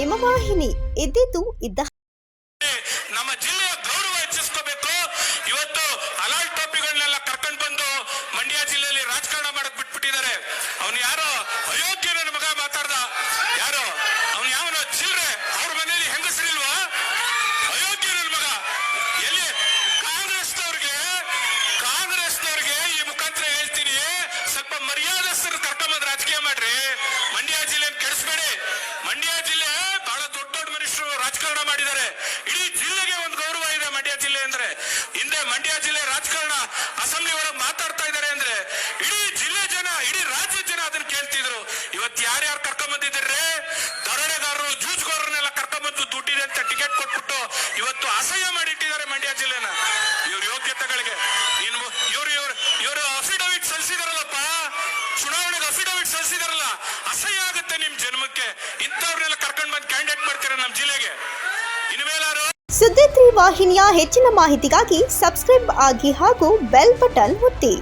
ಹಿಮವಾಹಿನಿ ಇದ್ದಿದ್ದು ಇದ್ದ ನಮ್ಮ ಜಿಲ್ಲೆಯ ಗೌರವ ಹೆಚ್ಚಿಸ್ಕೋಬೇಕು. ಇವತ್ತು ಹಲಾಲ್ ಟೋಪಿಗಳನ್ನೆಲ್ಲ ಕರ್ಕೊಂಡು ಬಂದು ಮಂಡ್ಯ ಜಿಲ್ಲೆಯಲ್ಲಿ ರಾಜಕಾರಣ ಮಾಡಕ್ ಬಿಟ್ಬಿಟ್ಟಿದ್ದಾರೆ. ಅವನು ಯಾರೋ ಅಯೋಗ್ಯ ನನ್ನ ಮಗ ಮಾತಾಡ್ದ, ಯಾರೋ ಅವನು ಯಾವನೋ ಚಿಲ್ರೆ, ಅವ್ರ ಮನೆಯಲ್ಲಿ ಹೆಂಗಸರಿಲ್ವಾ? ಅಯೋಗ್ಯ ನನ್ನ ಮಗ. ಎಲ್ಲಿ ಕಾಂಗ್ರೆಸ್ನವ್ರಿಗೆ ಈ ಮುಖಾಂತರ ಹೇಳ್ತೀನಿ, ಸ್ವಲ್ಪ ಮರ್ಯಾದಸ್ಥರು ಕರ್ಕೊಂಬಂದು ರಾಜಕೀಯ ಮಾಡ್ರಿ. ಮಂಡ್ಯ ಜಿಲ್ಲೆಯನ್ನು ಕೆಡಿಸ್ಬೇಡಿ. ಮಂಡ್ಯ ಜಿಲ್ಲೆ ಬಹಳ ದೊಡ್ಡ ದೊಡ್ಡ ಮನುಷ್ಯರು ರಾಜಕಾರಣ ಮಾಡಿದ್ದಾರೆ. ಇಡೀ ಜಿಲ್ಲೆಗೆ ಒಂದು ಗೌರವ ಇದೆ ಮಂಡ್ಯ ಜಿಲ್ಲೆ ಅಂದ್ರೆ. ಹಿಂದೆ ಮಂಡ್ಯ ಜಿಲ್ಲೆ ರಾಜಕಾರಣ ಅಸೆಂಬ್ಲಿ ಒಳಗೆ ಮಾತಾಡ್ತಾ ಇದ್ದಾರೆ ಅಂದ್ರೆ ಇಡೀ ಜಿಲ್ಲೆ ಜನ, ಇಡೀ ರಾಜ್ಯದ ಜನ ಅದನ್ನ ಕೇಳ್ತಿದ್ರು. ಇವತ್ತು ಯಾರ್ಯಾರು ಕರ್ಕೊಂಬಂದಿದ್ದಾರೆ? ದರೋಡೆಗಾರರು, ಜೂಜ್ಗಾರರನ್ನೆಲ್ಲ ಕರ್ಕೊಂಬಂದು ದುಡ್ಡಿದೆ ಅಂತ ಟಿಕೆಟ್ ಕೊಟ್ಬಿಟ್ಟು ಇವತ್ತು ಅಸಹ್ಯ ಮಾಡಿಟ್ಟಿದ್ದಾರೆ ಮಂಡ್ಯ ಜಿಲ್ಲೆನ. ಇವ್ರ ಯೋಗ್ಯತೆಗಳಿಗೆ ಇವರು ಅಫಿಡವಿಟ್ ಸಲ್ಲಿಸಿದಾರಲ್ಲಪ್ಪ, ಚುನಾವಣೆಗೆ ಅಫಿಡವಿಟ್ ಸಲ್ಲಿಸಿದಾರಲ್ಲ, ಅಸಹ್ಯ ಆಗುತ್ತೆ ನಿಮ್ ಜನ್ಮಕ್ಕೆ. ಇಂಥವ್ರನ್ನೆಲ್ಲ ಕರ್ಕೊಂಡ್ ಬಂದು ಕ್ಯಾಂಡಿಡೇಟ್ ಮಾಡ್ತಾರೆ ನಮ್ಮ ಜಿಲ್ಲೆಗೆ. ಇನ್ಮೇಲಾರು ಸುದ್ದಿ 3 ವಾಹಿನಿಯ ಹೆಚ್ಚಿನ ಮಾಹಿತಿಗಾಗಿ ಸಬ್ಸ್ಕ್ರೈಬ್ ಆಗಿ ಹಾಗೂ ಬೆಲ್ ಬಟನ್ ಒತ್ತಿ.